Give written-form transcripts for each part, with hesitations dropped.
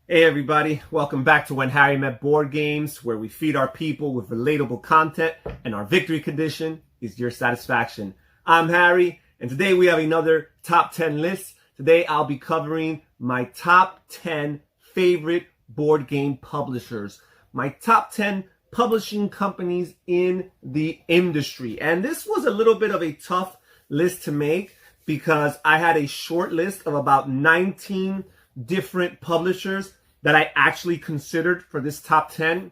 Hey everybody, welcome back to When Harry Met Board Games, where we feed our people with relatable content and our victory condition is your satisfaction. I'm Harry, and today we have another top 10 list. Today I'll be covering my top 10 favorite board game publishers, my top 10 publishing companies in the industry. And this was a little bit of a tough list to make because I had a short list of about 19 different publishers that I actually considered for this top 10.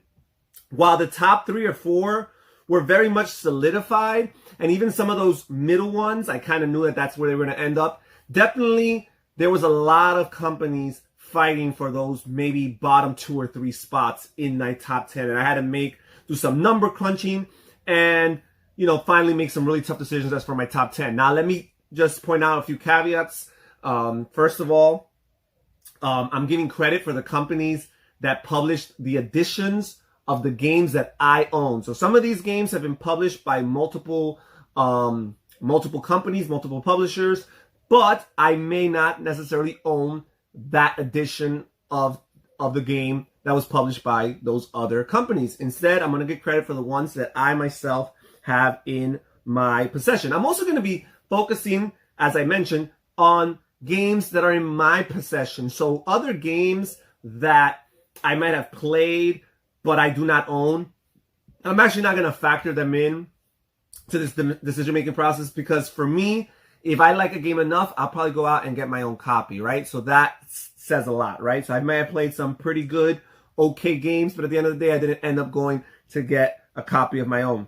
While the top 3 or 4 were very much solidified, and even some of those middle ones, I kind of knew that that's where they were going to end up. Definitely, there was a lot of companies fighting for those maybe bottom 2 or 3 spots in my top 10. And I had to do some number crunching and, finally make some really tough decisions as for my top 10. Now, let me just point out a few caveats. First of all, I'm giving credit for the companies that published the editions of the games that I own. So some of these games have been published by multiple companies, multiple publishers, but I may not necessarily own that edition of the game that was published by those other companies. Instead, I'm going to get credit for the ones that I myself have in my possession. I'm also going to be focusing, as I mentioned, on games that are in my possession. So other games that I might have played, but I do not own, I'm actually not going to factor them in to this decision-making process, because for me, if I like a game enough, I'll probably go out and get my own copy, right? So that says a lot, right? So I may have played some pretty good, okay games, but at the end of the day, I didn't end up going to get a copy of my own.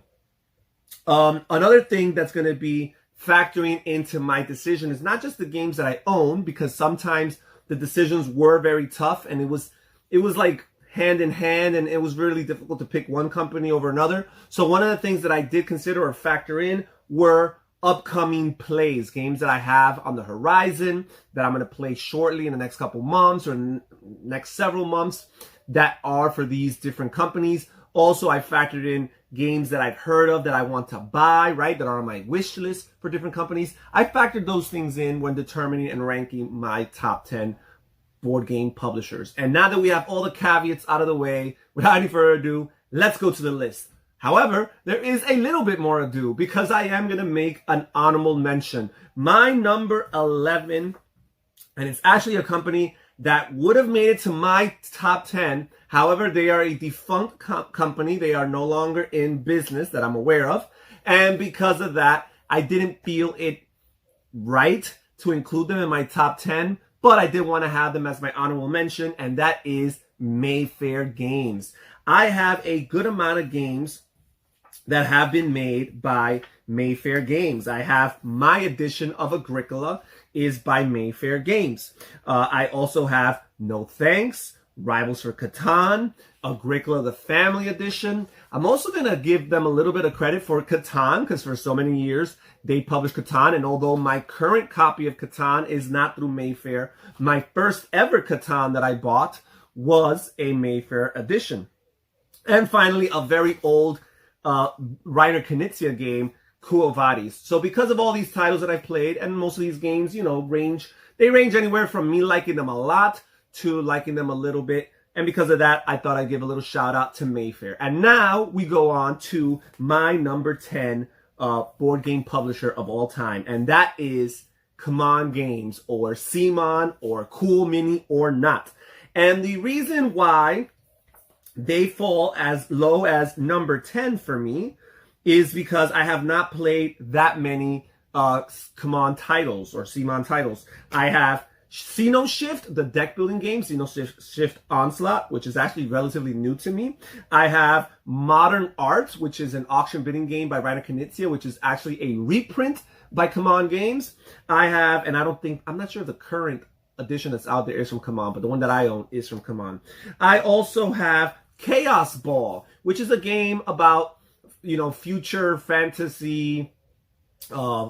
Another thing that's going to be factoring into my decision is not just the games that I own, because sometimes the decisions were very tough and it was like hand in hand, and it was really difficult to pick one company over another. So one of the things that I did consider or factor in were upcoming plays, games that I have on the horizon that I'm going to play shortly in the next couple months or next several months that are for these different companies. Also, I factored in games that I've heard of that I want to buy, right, that are on my wish list for different companies. I factored those things in when determining and ranking my top 10 board game publishers. And now that we have all the caveats out of the way, without any further ado, let's go to the list. However, there is a little bit more ado, because I am going to make an honorable mention. My number 11, and it's actually a company that would have made it to my top 10. However, they are a defunct company. They are no longer in business that I'm aware of. And because of that, I didn't feel it right to include them in my top 10, but I did want to have them as my honorable mention, and that is Mayfair Games. I have a good amount of games that have been made by Mayfair Games. I have my edition of Agricola is by Mayfair Games. I also have No Thanks, Rivals for Catan, Agricola the Family Edition. I'm also going to give them a little bit of credit for Catan, because for so many years they published Catan, and although my current copy of Catan is not through Mayfair, my first ever Catan that I bought was a Mayfair edition. And finally, a very old Reiner Knizia game, Quo Vadis. So because of all these titles that I've played, and most of these games, range anywhere from me liking them a lot to liking them a little bit. And because of that, I thought I'd give a little shout out to Mayfair. And now we go on to my number 10 board game publisher of all time. And that is CMON Games, or CMON, or Cool Mini or Not. And the reason why they fall as low as number 10 for me is because I have not played that many CMON titles or CMON titles. I have Xeno Shift, the deck building game, Xeno Shift Onslaught, which is actually relatively new to me. I have Modern Art, which is an auction bidding game by Reiner Knizia, which is actually a reprint by CMON Games. I have, and I'm not sure if the current edition that's out there is from CMON, but the one that I own is from CMON. I also have Chaos Ball, which is a game about, future fantasy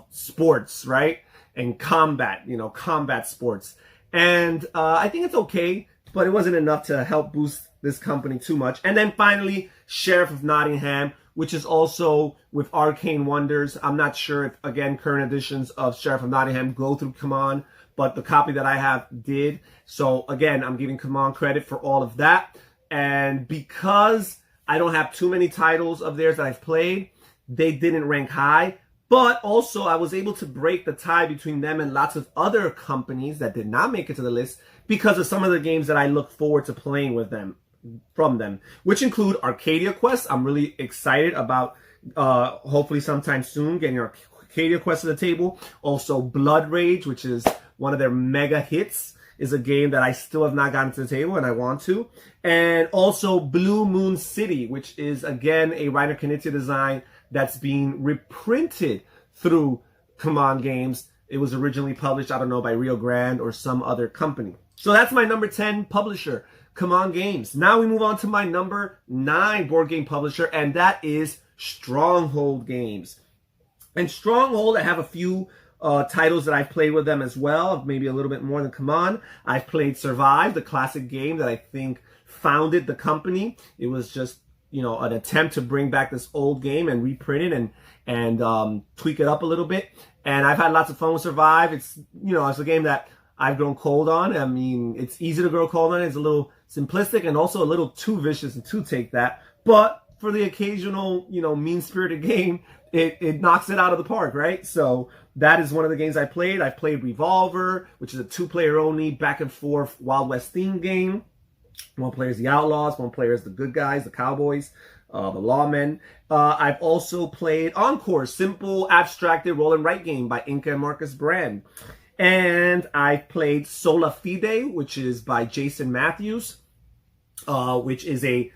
sports, right? And combat, combat sports. And I think it's okay, but it wasn't enough to help boost this company too much. And then finally, Sheriff of Nottingham, which is also with Arcane Wonders. I'm not sure if, again, current editions of Sheriff of Nottingham go through CMON, but the copy that I have did. So again, I'm giving CMON credit for all of that. And because I don't have too many titles of theirs that I've played, they didn't rank high. But also, I was able to break the tie between them and lots of other companies that did not make it to the list because of some of the games that I look forward to playing with them, from them, which include Arcadia Quest. I'm really excited about hopefully sometime soon getting Arcadia Quest to the table. Also, Blood Rage, which is one of their mega hits, is a game that I still have not gotten to the table and I want to. And also Blue Moon City, which is again a Reiner Knizia design that's being reprinted through CMON Games. It was originally published, I don't know, by Rio Grande or some other company. So that's my number 10 publisher, CMON Games. Now we move on to my number 9 board game publisher, and that is Stronghold Games. And Stronghold, I have a few titles that I've played with them as well, maybe a little bit more than CMON. I've played Survive, the classic game that I think founded the company. It was just, you know, an attempt to bring back this old game and reprint it and tweak it up a little bit. And I've had lots of fun with Survive. It's, you know, it's a game that I've grown cold on. I mean, it's easy to grow cold on. It's a little simplistic and also a little too vicious to take that. But for the occasional, you know, mean-spirited game, it knocks it out of the park, right? So that is one of the games I played. I've played Revolver, which is a 2-player only, back and forth Wild West theme game. One player is the Outlaws, one player is the good guys, the Cowboys, the Lawmen. I've also played Encore, simple, abstracted roll and write game by Inca and Marcus Brand. And I've played Sola Fide, which is by Jason Matthews, which is a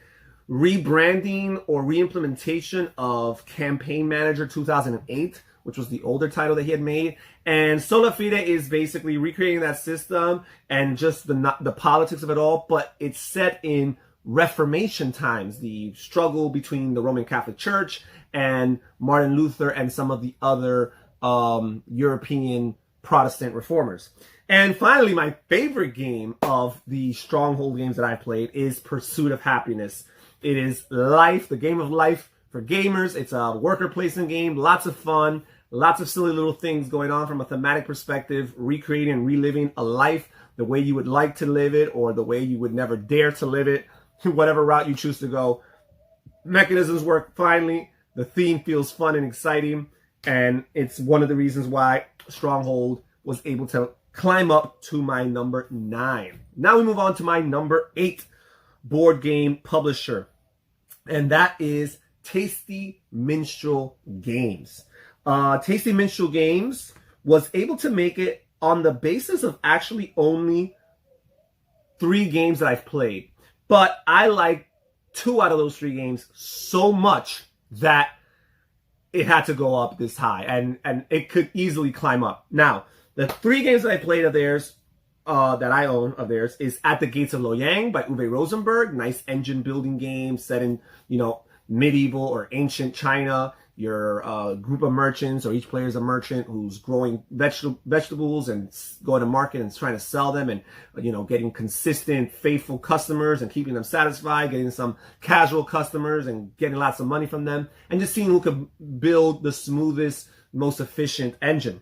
rebranding or reimplementation of Campaign Manager 2008, which was the older title that he had made. And Sola Fide is basically recreating that system and just the politics of it all, but it's set in Reformation times, the struggle between the Roman Catholic Church and Martin Luther and some of the other European Protestant reformers. And finally, my favorite game of the Stronghold games that I played is Pursuit of Happiness. It is life, the game of life for gamers. It's a worker placement game, lots of fun, lots of silly little things going on from a thematic perspective, recreating and reliving a life the way you would like to live it or the way you would never dare to live it, whatever route you choose to go. Mechanisms work finely. The theme feels fun and exciting. And it's one of the reasons why Stronghold was able to climb up to my number 9. Now we move on to my number 8 board game publisher. And that is Tasty Minstrel Games. Tasty Minstrel Games was able to make it on the basis of actually only 3 games that I've played. But I like 2 out of those 3 games so much that it had to go up this high. And it could easily climb up. Now, the 3 games that I played of theirs, that I own of theirs, is At the Gates of Loyang by Uwe Rosenberg. Nice engine building game set in, you know, medieval or ancient China. You're a group of merchants, or each player is a merchant who's growing vegetables and going to market and trying to sell them, and, you know, getting consistent, faithful customers and keeping them satisfied, getting some casual customers and getting lots of money from them, and just seeing who could build the smoothest, most efficient engine.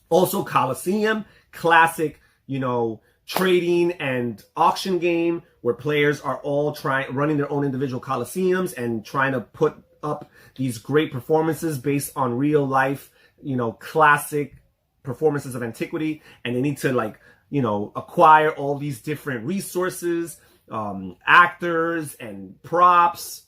Also, Colosseum, classic, you know, trading and auction game where players are all running their own individual Colosseums and trying to put up these great performances based on real life, you know, classic performances of antiquity, and they need to, like, you know, acquire all these different resources, actors and props,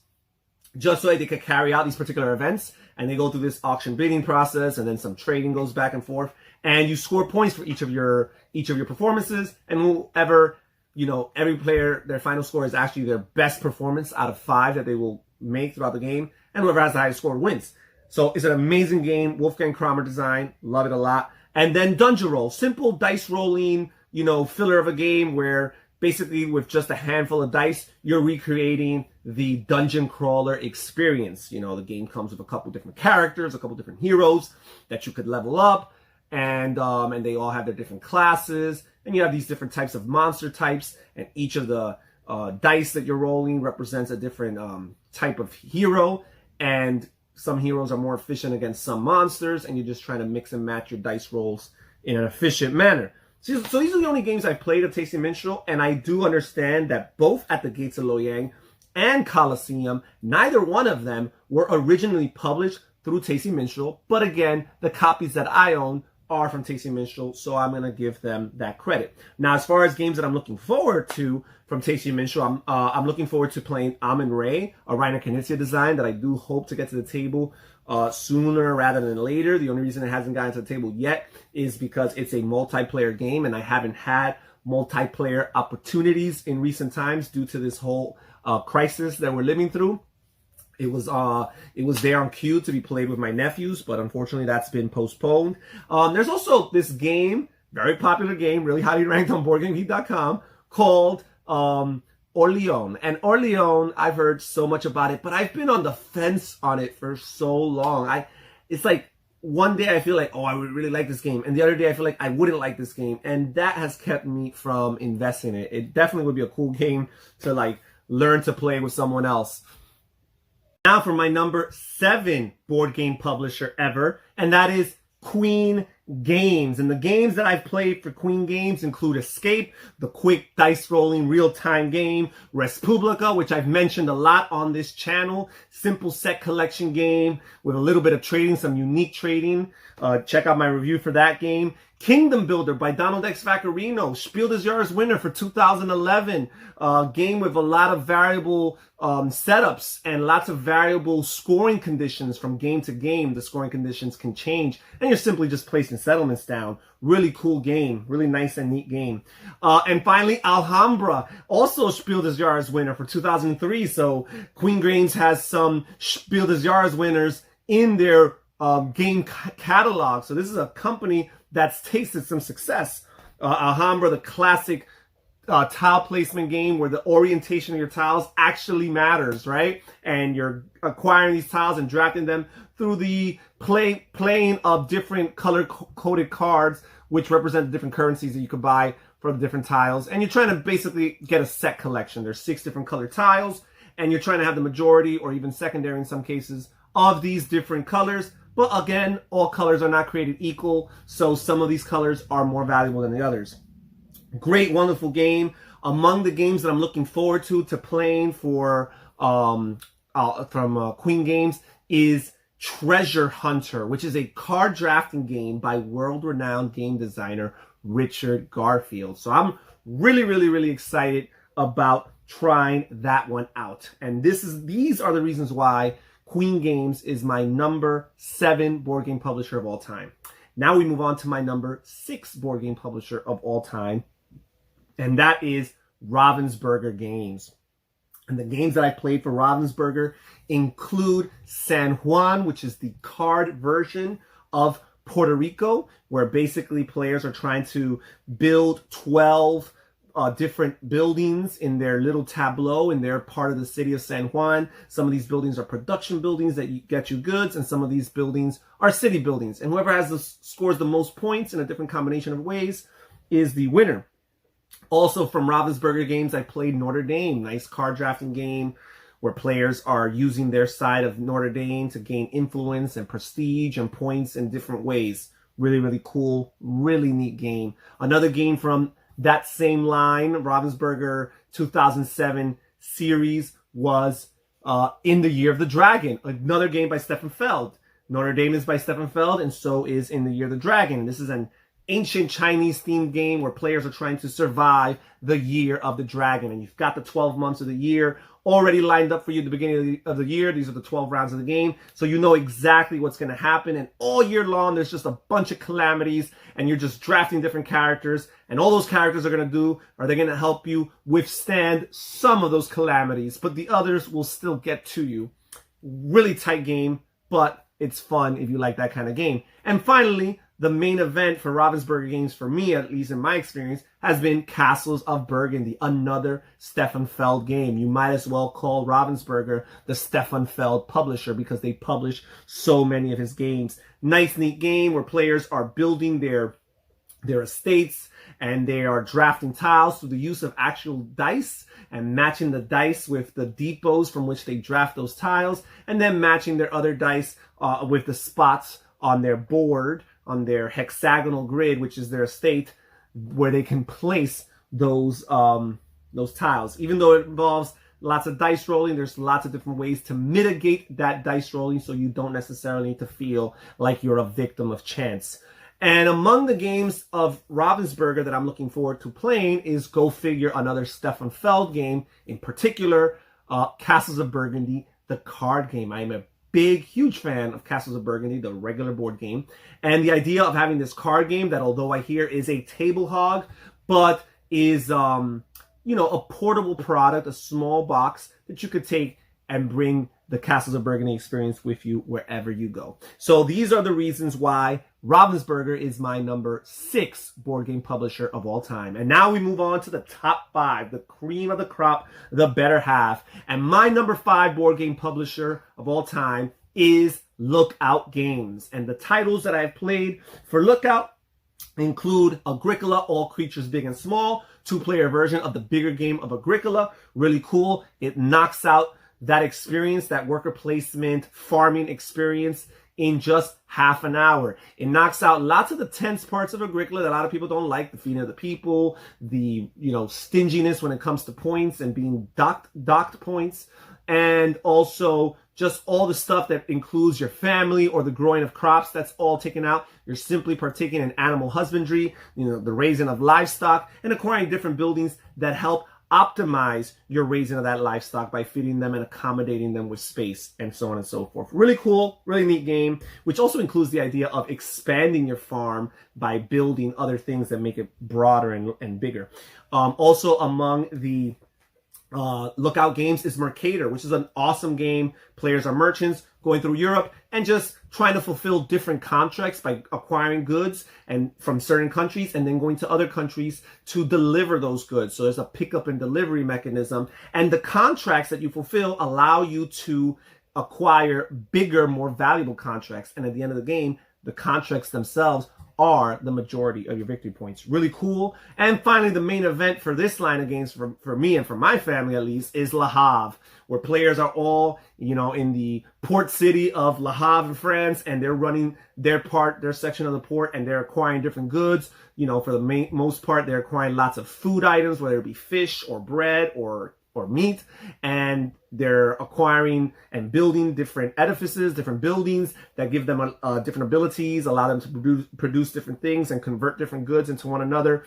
just so that they could carry out these particular events. And they go through this auction bidding process, and then some trading goes back and forth, and you score points for each of your performances, and whoever, you know, every player, their final score is actually their best performance out of 5 that they will make throughout the game, and whoever has the highest score wins. So it's an amazing game. Wolfgang Kramer design, love it a lot. And then Dungeon Roll, simple dice rolling, you know, filler of a game where basically with just a handful of dice, you're recreating the dungeon crawler experience. You know, the game comes with a couple different characters, a couple different heroes that you could level up, and they all have their different classes, and you have these different types of monster types, and each of the dice that you're rolling represents a different type of hero, and some heroes are more efficient against some monsters, and you're just trying to mix and match your dice rolls in an efficient manner. So these are the only games I've played of Tasty Minstrel, and I do understand that both At the Gates of Loyang and Colosseum, neither one of them were originally published through Tasty Minstrel, but again, the copies that I own are from Tasty Minstrel, so I'm going to give them that credit. Now, as far as games that I'm looking forward to from Tasty Minstrel, I'm looking forward to playing Amun-Re, a Reiner Knizia design that I do hope to get to the table sooner rather than later. The only reason it hasn't gotten to the table yet is because it's a multiplayer game, and I haven't had multiplayer opportunities in recent times due to this whole crisis that we're living through. It was there on queue to be played with my nephews, but unfortunately that's been postponed. There's also this game, very popular game, really highly ranked on BoardGameGeek.com, called Orleans. And Orleans, I've heard so much about it, but I've been on the fence on it for so long. It's like one day I feel like, oh, I would really like this game, and the other day I feel like I wouldn't like this game, and that has kept me from investing in it. It definitely would be a cool game to like learn to play with someone else. Now for my number 7 board game publisher ever, and that is Queen Games. And the games that I've played for Queen Games include Escape, the quick dice rolling real-time game, Respublica, which I've mentioned a lot on this channel, simple set collection game with a little bit of trading, some unique trading. Check out my review for that game. Kingdom Builder by Donald X. Vaccarino, Spiel des Jahres winner for 2011. Game with a lot of variable setups and lots of variable scoring conditions from game to game. The scoring conditions can change, and you're simply just placing settlements down. Really cool game, really nice and neat game. And finally, Alhambra, also Spiel des Jahres winner for 2003. So Queen Games has some Spiel des Jahres winners in their game catalog. So this is a company that's tasted some success. Alhambra, the classic tile placement game where the orientation of your tiles actually matters, right? And you're acquiring these tiles and drafting them through the playing of different color-coded cards, which represent the different currencies that you could buy for the different tiles. And you're trying to basically get a set collection. There's 6 different colored tiles, and you're trying to have the majority, or even secondary in some cases, of these different colors. But again, all colors are not created equal, so some of these colors are more valuable than the others. Great, wonderful game. Among the games that I'm looking forward to playing for from Queen Games is Treasure Hunter, which is a card drafting game by world-renowned game designer Richard Garfield. So I'm really excited about trying that one out. And these are the reasons why Queen Games is my number 7 board game publisher of all time. Now we move on to my number 6 board game publisher of all time, and that is Ravensburger Games. And the games that I played for Ravensburger include San Juan, which is the card version of Puerto Rico, where basically players are trying to build 12 different buildings in their little tableau, and they're part of the city of San Juan. Some of these buildings are production buildings that get you goods, and some of these buildings are city buildings. And whoever scores the most points in a different combination of ways is the winner. Also from Ravensburger Games, I played Notre Dame, nice card drafting game where players are using their side of Notre Dame to gain influence and prestige and points in different ways. Really cool, really neat game. Another game from that same line, Ravensburger 2007 series, was In the Year of the Dragon, another game by Stefan Feld. Notre Dame is by Stefan Feld, and so is In the Year of the Dragon. This is an ancient Chinese themed game where players are trying to survive the Year of the Dragon. And you've got the 12 months of the year already lined up for you at the beginning of the year. These are the 12 rounds of the game. So you know exactly what's going to happen. And all year long, there's just a bunch of calamities, and you're just drafting different characters. And all those characters are going to do, are they going to help you withstand some of those calamities, but the others will still get to you. Really tight game, but it's fun if you like that kind of game. And finally, the main event for Ravensburger Games, for me, at least in my experience, has been Castles of Burgundy, another Stefan Feld game. You might as well call Ravensburger the Stefan Feld publisher because they publish so many of his games. Nice, neat game where players are building their estates, and they are drafting tiles through the use of actual dice and matching the dice with the depots from which they draft those tiles, and then matching their other dice with the spots on their board, on their hexagonal grid, which is their estate, where they can place those tiles. Even though it involves lots of dice rolling, there's lots of different ways to mitigate that dice rolling so you don't necessarily need to feel like you're a victim of chance. And among the games of Ravensburger that I'm looking forward to playing is, go figure, another Stefan Feld game, in particular, Castles of Burgundy, the card game. I am a huge fan of Castles of Burgundy, the regular board game. And the idea of having this card game that, although I hear is a table hog, but is, a portable product, a small box that you could take and bring the Castles of Burgundy experience with you wherever you go. So these are the reasons why Ravensburger is my number 6 board game publisher of all time. And now we move on to the top 5, the cream of the crop, the better half. And my number 5 board game publisher of all time is Lookout Games. And the titles that I've played for Lookout include Agricola, All Creatures Big and Small, 2-player version of the bigger game of Agricola. Really cool. It knocks out that experience, that worker placement, farming experience, in just half an hour. It knocks out lots of the tense parts of Agricola that a lot of people don't like, the feeding of the people, the stinginess when it comes to points and being docked points, and also just all the stuff that includes your family or the growing of crops. That's all taken out. You're simply partaking in animal husbandry, the raising of livestock, and acquiring different buildings that help optimize your raising of that livestock by feeding them and accommodating them with space, and so on and so forth. Really cool, really neat game, which also includes the idea of expanding your farm by building other things that make it broader and bigger. Also among the Lookout Games is Mercator, which is an awesome game. Players are merchants going through Europe and just trying to fulfill different contracts by acquiring goods and from certain countries and then going to other countries to deliver those goods. So there's a pickup and delivery mechanism, and the contracts that you fulfill allow you to acquire bigger, more valuable contracts. And at the end of the game, the contracts themselves are the majority of your victory points. Really cool. And finally, the main event for this line of games, for me and for my family at least, is Le Havre, where players are all, in the port city of Le Havre in France, and they're running their section of the port, and they're acquiring different goods. For the most part, they're acquiring lots of food items, whether it be fish or bread or meat, and they're acquiring and building different edifices, different buildings that give them different abilities, allow them to produce different things and convert different goods into one another.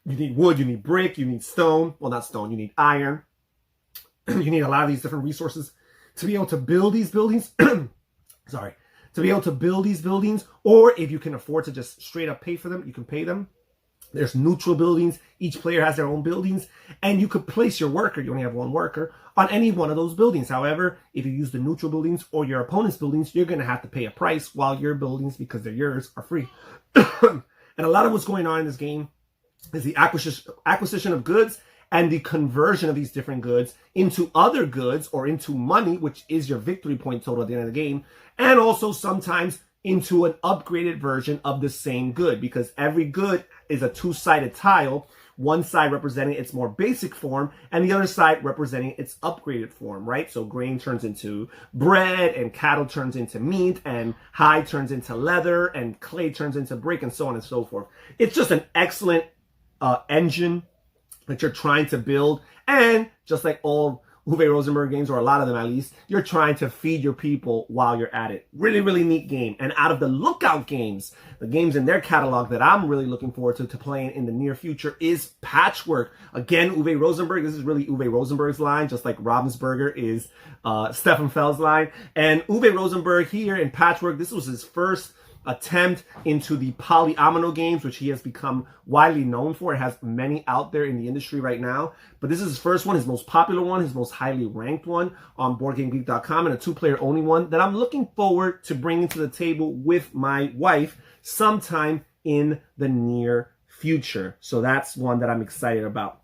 You need wood, you need brick, you need stone. Well, not stone, you need iron. You need a lot of these different resources to be able to build these buildings. Sorry. To be able to build these buildings, or if you can afford to just straight up pay for them, you can pay them. There's neutral buildings. Each player has their own buildings, and you could place your worker, you only have one worker, on any one of those buildings. However, if you use the neutral buildings or your opponent's buildings, you're going to have to pay a price, while your buildings, because they're yours, are free. And a lot of what's going on in this game is the acquisition of goods and the conversion of these different goods into other goods or into money, which is your victory point total at the end of the game, and also sometimes into an upgraded version of the same good, because every good is a 2-sided tile, one side representing its more basic form and the other side representing its upgraded form, right? So grain turns into bread, and cattle turns into meat, and hide turns into leather, and clay turns into brick, and so on and so forth. It's just an excellent engine that you're trying to build, and just like all Uwe Rosenberg games, or a lot of them at least, you're trying to feed your people while you're at it. Really, really neat game. And out of the Lookout Games, the games in their catalog that I'm really looking forward to playing in the near future is Patchwork. Again, Uwe Rosenberg. This is really Uwe Rosenberg's line, just like Ravensburger is Stefan Feld's line. And Uwe Rosenberg here in Patchwork, this was his first attempt into the polyomino games, which he has become widely known for. It has many out there in the industry right now, but this is his first one, his most popular one, his most highly ranked one on BoardGameGeek.com, and a 2-player only one that I'm looking forward to bringing to the table with my wife sometime in the near future. So that's one that I'm excited about.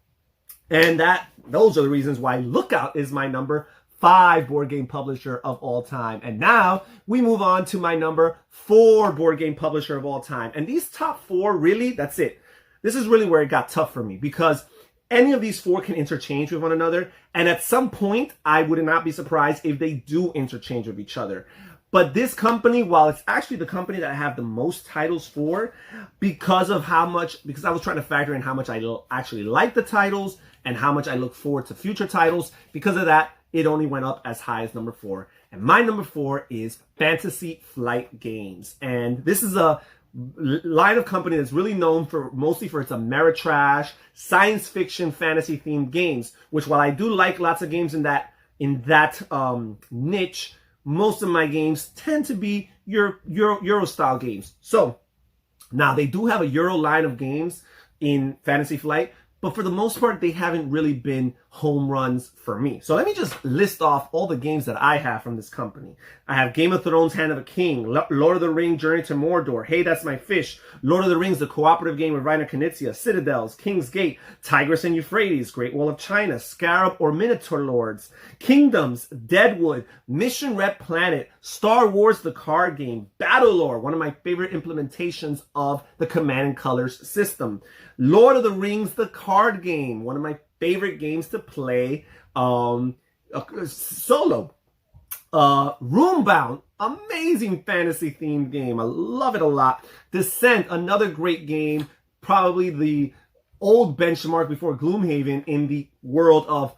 And those are the reasons why Lookout is my number 5 board game publisher of all time. And now we move on to my number 4 board game publisher of all time. And these top 4, really, that's it. This is really where it got tough for me, because any of these 4 can interchange with one another. And at some point, I would not be surprised if they do interchange with each other. But this company, while it's actually the company that I have the most titles for, because I was trying to factor in how much I actually like the titles and how much I look forward to future titles, because of that, it only went up as high as number 4. And my number 4 is Fantasy Flight Games. And this is a line of company that's really known for mostly for its Ameritrash, science fiction, fantasy themed games, which while I do like lots of games in that niche, most of my games tend to be Euro style games. So now they do have a Euro line of games in Fantasy Flight, but for the most part, they haven't really been home runs for me. So let me just list off all the games that I have from this company. I have Game of Thrones, Hand of a King, Lord of the Rings, Journey to Mordor, Hey, That's My Fish, Lord of the Rings, the cooperative game with Reiner Knizia, Citadels, King's Gate, Tigris and Euphrates, Great Wall of China, Scarab or Minotaur Lords, Kingdoms, Deadwood, Mission Red Planet, Star Wars the card game, Battlelore, one of my favorite implementations of the Command and Colors system, Lord of the Rings the card game, one of my favorite games to play solo. Roombound, amazing fantasy themed game. I love it a lot. Descent, another great game, probably the old benchmark before Gloomhaven in the world of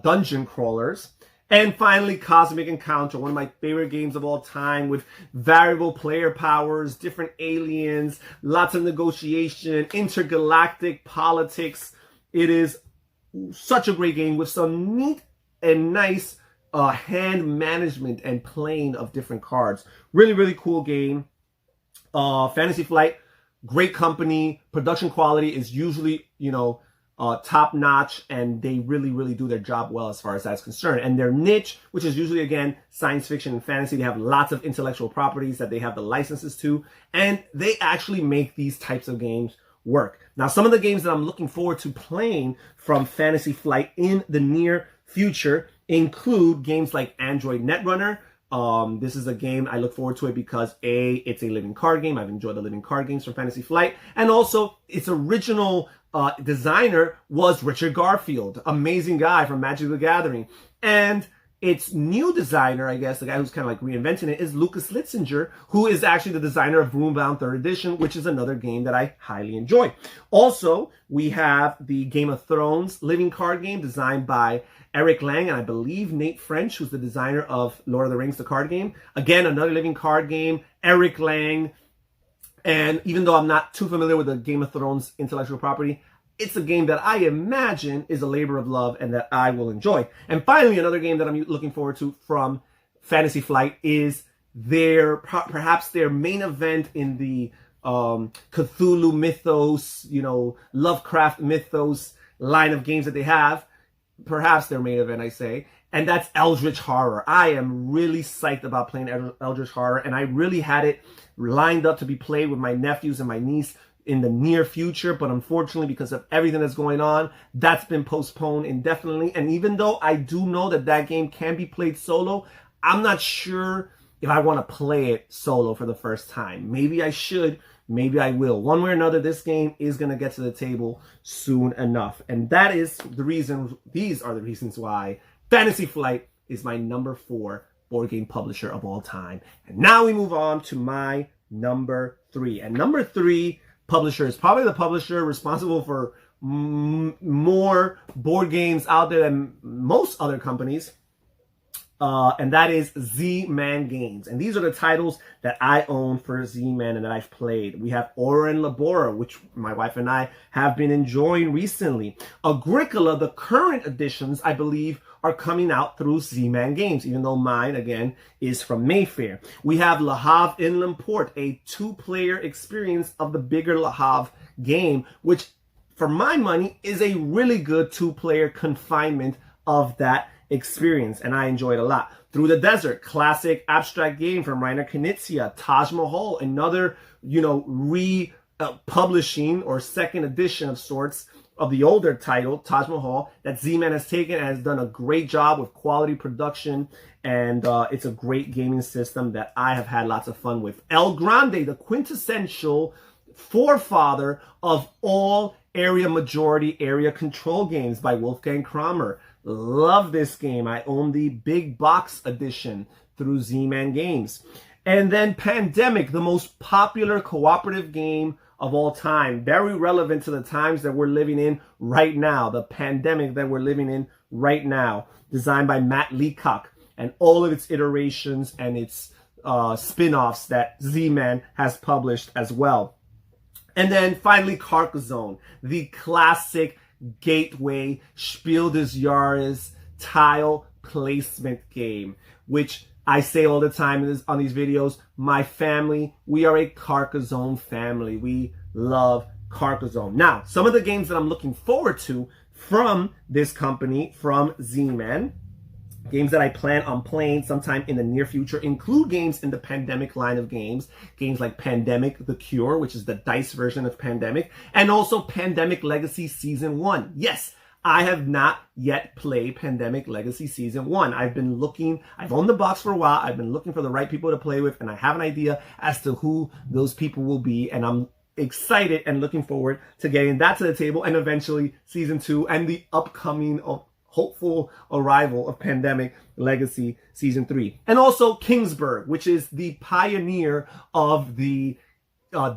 dungeon crawlers. And finally, Cosmic Encounter, one of my favorite games of all time, with variable player powers, different aliens, lots of negotiation, intergalactic politics. It is such a great game with some neat and nice hand management and playing of different cards. Really, really cool game. Fantasy Flight, great company. Production quality is usually, top notch, and they really, really do their job well as far as that's concerned. And their niche, which is usually, again, science fiction and fantasy, they have lots of intellectual properties that they have the licenses to, and they actually make these types of games work. Now, some of the games that I'm looking forward to playing from Fantasy Flight in the near future include games like Android Netrunner. This is a game I look forward to it because it's a living card game. I've enjoyed the living card games from Fantasy Flight, and also its original designer was Richard Garfield, amazing guy from Magic the Gathering, and its new designer, I guess, the guy who's kind of like reinventing it, is Lucas Litzinger, who is actually the designer of Roombound 3rd Edition, which is another game that I highly enjoy. Also, we have the Game of Thrones living card game designed by Eric Lang, and I believe Nate French, who's the designer of Lord of the Rings, the card game. Again, another living card game, Eric Lang. And even though I'm not too familiar with the Game of Thrones intellectual property, it's a game that I imagine is a labor of love and that I will enjoy. And finally, another game that I'm looking forward to from Fantasy Flight is perhaps their main event in the Cthulhu mythos, Lovecraft mythos line of games that they have. Perhaps their main event, I say. And that's Eldritch Horror. I am really psyched about playing Eldritch Horror, and I really had it lined up to be played with my nephews and my niece in the near future, but unfortunately, because of everything that's going on, that's been postponed indefinitely. And even though I do know that game can be played solo, I'm not sure if I want to play it solo for the first time. Maybe I should, maybe I will. One way or another, this game is going to get to the table soon enough. And that is the reason, these are the reasons why Fantasy Flight is my number 4 board game publisher of all time. And now we move on to my number 3. And number 3 publisher is probably the publisher responsible for more board games out there than most other companies. And that is CMON Games. And these are the titles that I own for CMON and that I've played. We have Aura and Labora, which my wife and I have been enjoying recently. Agricola, the current editions, I believe, are coming out through CMON Games, even though mine, again, is from Mayfair. We have Le Havre Inland Port, a 2-player experience of the bigger Le Havre game, which, for my money, is a really good 2-player confinement of that experience, and I enjoy it a lot. Through the Desert, classic abstract game from Reiner Knizia. Taj Mahal, another, republishing or second edition of sorts of the older title, Taj Mahal, that CMON has taken and has done a great job with quality production, and it's a great gaming system that I have had lots of fun with. El Grande, the quintessential forefather of all area majority area control games by Wolfgang Kramer. Love this game. I own the big box edition. through Z-Man Games. And then Pandemic, the most popular cooperative game of all time. Very relevant to the times that we're living in right now. The pandemic that we're living in right now. Designed by Matt Leacock. And all of its iterations and its spin-offs that Z-Man has published as well. And then finally Carcassonne, the classic gateway Spiel des Jahres tile placement game, which I say all the time on these videos, my family, we are a Carcassonne family. We love Carcassonne. Now, some of the games that I'm looking forward to from this company, from Z-Man, games that I plan on playing sometime in the near future include games in the Pandemic line of games. Games like Pandemic The Cure, which is the dice version of Pandemic, and also Pandemic Legacy Season 1. Yes, I have not yet played Pandemic Legacy Season 1. I've owned the box for a while. I've been looking for the right people to play with, and I have an idea as to who those people will be, and I'm excited and looking forward to getting that to the table, and eventually Season 2 and the upcoming hopeful arrival of Pandemic Legacy Season 3. And also Kingsburg, which is the pioneer of the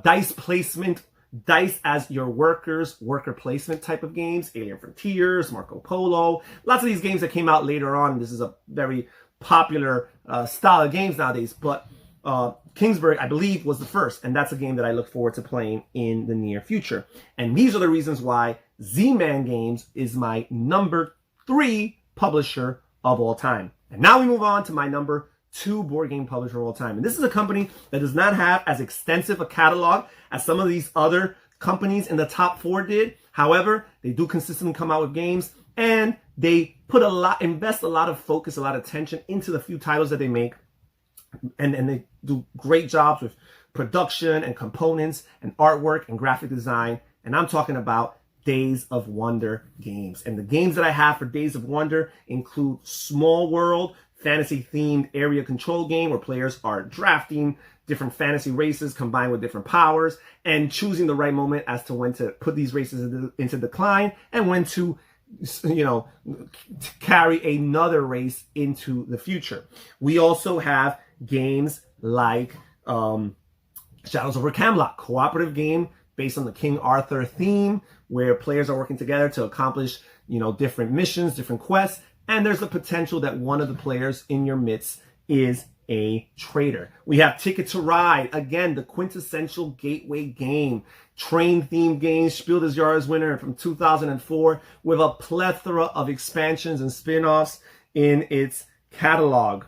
dice placement, dice as your worker placement type of games. Alien Frontiers, Marco Polo, lots of these games that came out later on. This is a very popular style of games nowadays, but Kingsburg, I believe, was the first, and that's a game that I look forward to playing in the near future. And these are the reasons why Z-Man Games is my number 3 publisher of all time. And now we move on to my number 2 board game publisher of all time. And this is a company that does not have as extensive a catalog as some of these other companies in the top 4 did. However, they do consistently come out with games, and they invest a lot of focus, a lot of attention into the few titles that they make. And they do great jobs with production and components and artwork and graphic design. And I'm talking about Days of Wonder Games. And the games that I have for Days of Wonder include Small World, fantasy-themed area control game where players are drafting different fantasy races combined with different powers and choosing the right moment as to when to put these races into decline and when to, carry another race into the future. We also have games like Shadows over Camelot, cooperative game based on the King Arthur theme, where players are working together to accomplish, different missions, different quests, and there's the potential that one of the players in your midst is a traitor. We have Ticket to Ride, again, the quintessential gateway game, train-themed game, Spiel des Jahres winner from 2004, with a plethora of expansions and spin-offs in its catalog.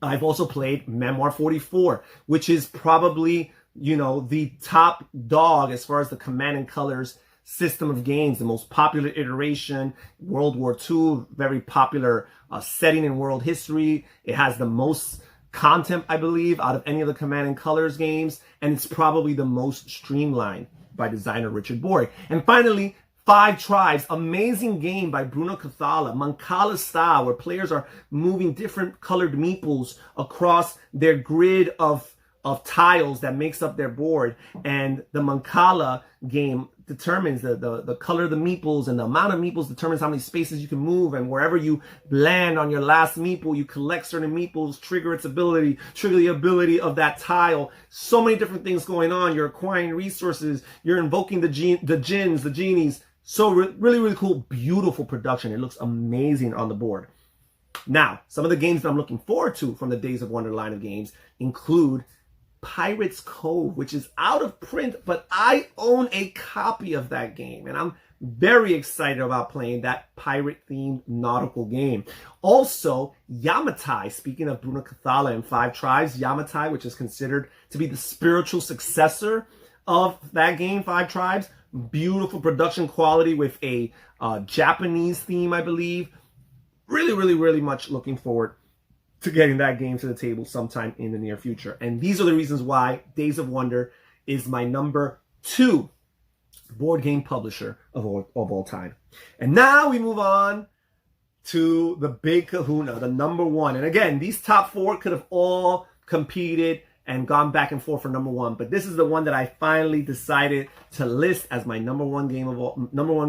I've also played Memoir 44, which is probably, the top dog as far as the Command and Colors system of games, the most popular iteration, World War II, very popular setting in world history. It has the most content, I believe, out of any of the Command and Colors games, and it's probably the most streamlined by designer Richard Boyd. And finally, Five Tribes, amazing game by Bruno Cathala, Mancala style, where players are moving different colored meeples across their grid of tiles that makes up their board. And the Mancala game determines the color of the meeples, and the amount of meeples determines how many spaces you can move, and wherever you land on your last meeple, you collect certain meeples, trigger the ability of that tile. So many different things going on. You're acquiring resources, you're invoking the jinns, the genies. So really, really cool, beautiful production. It looks amazing on the board. Now, some of the games that I'm looking forward to from the Days of Wonder line of games include Pirates Cove, which is out of print, but I own a copy of that game, and I'm very excited about playing that pirate-themed nautical game. Also, Yamatai, speaking of Bruno Cathala and Five Tribes, Yamatai, which is considered to be the spiritual successor of that game, Five Tribes. Beautiful production quality with a Japanese theme, I believe. Really, really, really much looking forward to getting that game to the table sometime in the near future. And these are the reasons why Days of Wonder is my number 2 board game publisher of all time. And now we move on to the big kahuna, the number 1. And again, these top 4 could have all competed and gone back and forth for number one. But this is the one that I finally decided to list as my number one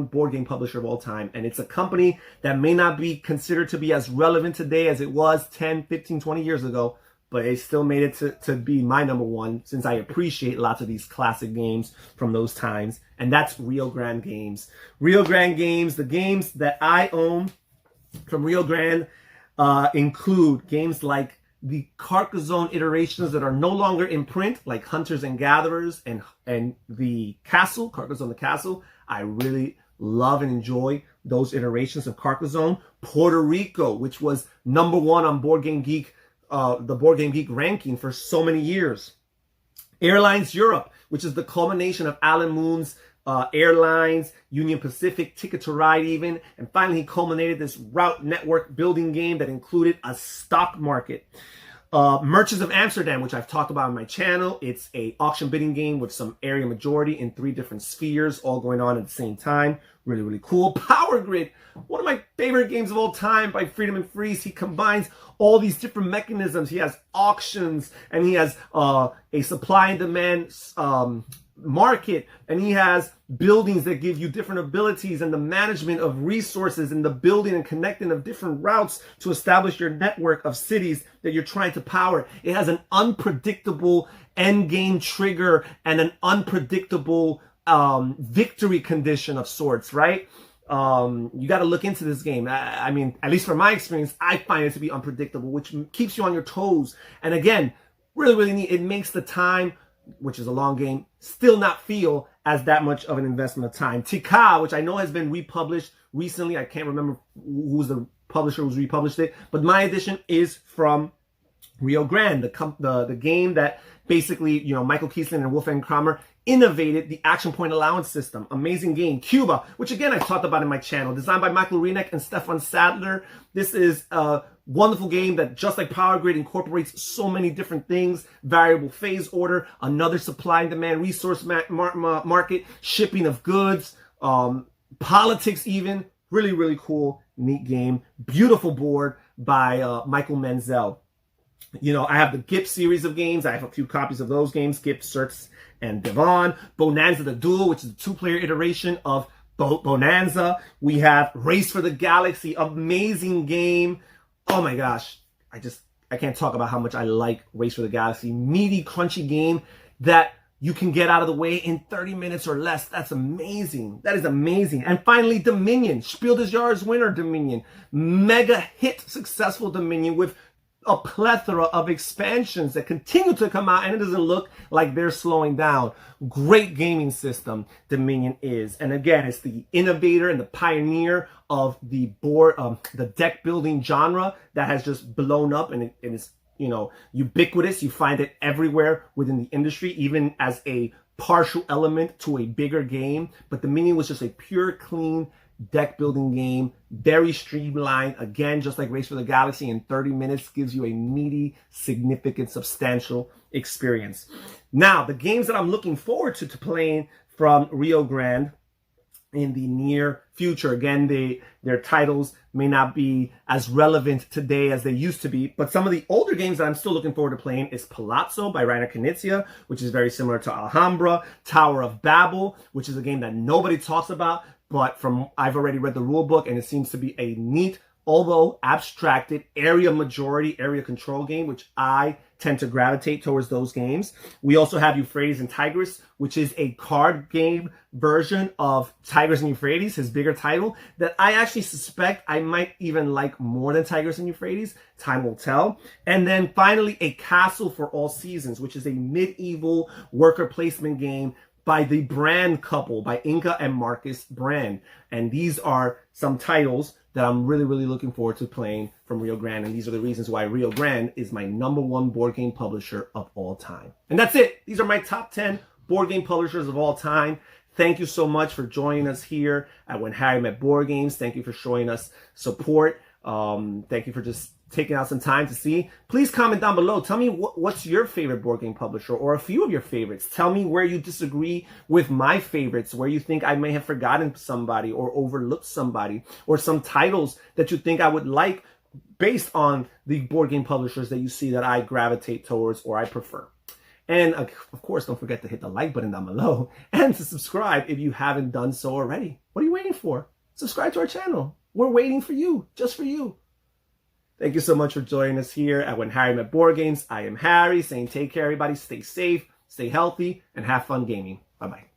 board game publisher of all time. And it's a company that may not be considered to be as relevant today as it was 10, 15, 20 years ago, but it still made it to be my number one, since I appreciate lots of these classic games from those times. And that's Rio Grande Games. Rio Grande Games, the games that I own from Rio Grande include games like the Carcassonne iterations that are no longer in print, like Hunters and Gatherers and the Castle, Carcassonne the Castle. I really love and enjoy those iterations of Carcassonne. Puerto Rico, which was number one on Board Game Geek, the Board Game Geek ranking for so many years. Airlines Europe, which is the culmination of Alan Moon's Airlines, Union Pacific, Ticket to Ride even, and finally he culminated this route network building game that included a stock market. Merchants of Amsterdam, which I've talked about on my channel. It's a auction bidding game with some area majority in 3 different spheres, all going on at the same time. Really, really cool. Power Grid, one of my favorite games of all time by Freedom and Freeze. He combines all these different mechanisms. He has auctions, and he has a supply and demand market, and he has buildings that give you different abilities, and the management of resources, and the building and connecting of different routes to establish your network of cities that you're trying to power. It has an unpredictable end game trigger and an unpredictable victory condition of sorts, right? You got to look into this game. I mean, at least from my experience, I find it to be unpredictable, which keeps you on your toes. And again, really, really neat. It makes the time, which is a long game, still not feel as that much of an investment of time. Tika, which I know has been republished recently. I can't remember who's the publisher who's republished it, but my edition is from Rio Grande, the game that basically, you know, Michael Kiesling and Wolfgang Kramer innovated the action point allowance system. Amazing game. Cuba, which again I've talked about in my channel, designed by Michael Rieneck and Stefan Sadler. This is a wonderful game that, just like Power Grid, incorporates so many different things. Variable phase order, another supply and demand resource market, shipping of goods, politics even. Really, really cool, neat game. Beautiful board by Michael Menzel. You know, I have the GIP series of games. I have a few copies of those games, GIP, Certs, and Devon. Bonanza the Duel, which is a 2-player iteration of Bonanza. We have Race for the Galaxy, amazing game. Oh my gosh, I can't talk about how much I like Race for the Galaxy. Meaty, crunchy game that you can get out of the way in 30 minutes or less. That's amazing. That is amazing. And finally, Dominion, Spiel des Jahres winner Dominion. Mega hit, successful Dominion with a plethora of expansions that continue to come out, and it doesn't look like they're slowing down. Great gaming system Dominion is. And again, it's the innovator and the pioneer of the board, the deck building genre that has just blown up, and it is, you know, ubiquitous. You find it everywhere within the industry, even as a partial element to a bigger game. But Dominion was just a pure, clean deck building game, very streamlined. Again, just like Race for the Galaxy, in 30 minutes gives you a meaty, significant, substantial experience. Now, the games that I'm looking forward to playing from Rio Grande in the near future. Again, their titles may not be as relevant today as they used to be, but some of the older games that I'm still looking forward to playing is Palazzo by Rainer Knizia, which is very similar to Alhambra. Tower of Babel, which is a game that nobody talks about, but I've already read the rule book, and it seems to be a neat, although abstracted, area majority, area control game, which I tend to gravitate towards those games. We also have Euphrates and Tigris, which is a card game version of Tigris and Euphrates, his bigger title, that I actually suspect I might even like more than Tigris and Euphrates. Time will tell. And then finally, A Castle for All Seasons, which is a medieval worker placement game by the Brand couple, by Inka and Marcus Brand. And these are some titles that I'm really, really looking forward to playing from Rio Grande. And these are the reasons why Rio Grande is my #1 board game publisher of all time. And that's it. These are my top 10 board game publishers of all time. Thank you so much for joining us here at When Harry Met Board Games. Thank you for showing us support. Thank you for just taking out some time to see. Please comment down below. Tell me what's your favorite board game publisher, or a few of your favorites. Tell me where you disagree with my favorites, where you think I may have forgotten somebody or overlooked somebody, or some titles that you think I would like based on the board game publishers that you see that I gravitate towards or I prefer. And of course, don't forget to hit the like button down below and to subscribe if you haven't done so already. What are you waiting for? Subscribe to our channel. We're waiting for you, just for you. Thank you so much for joining us here at When Harry Met Board Games. I am Harry saying take care, everybody. Stay safe, stay healthy, and have fun gaming. Bye-bye.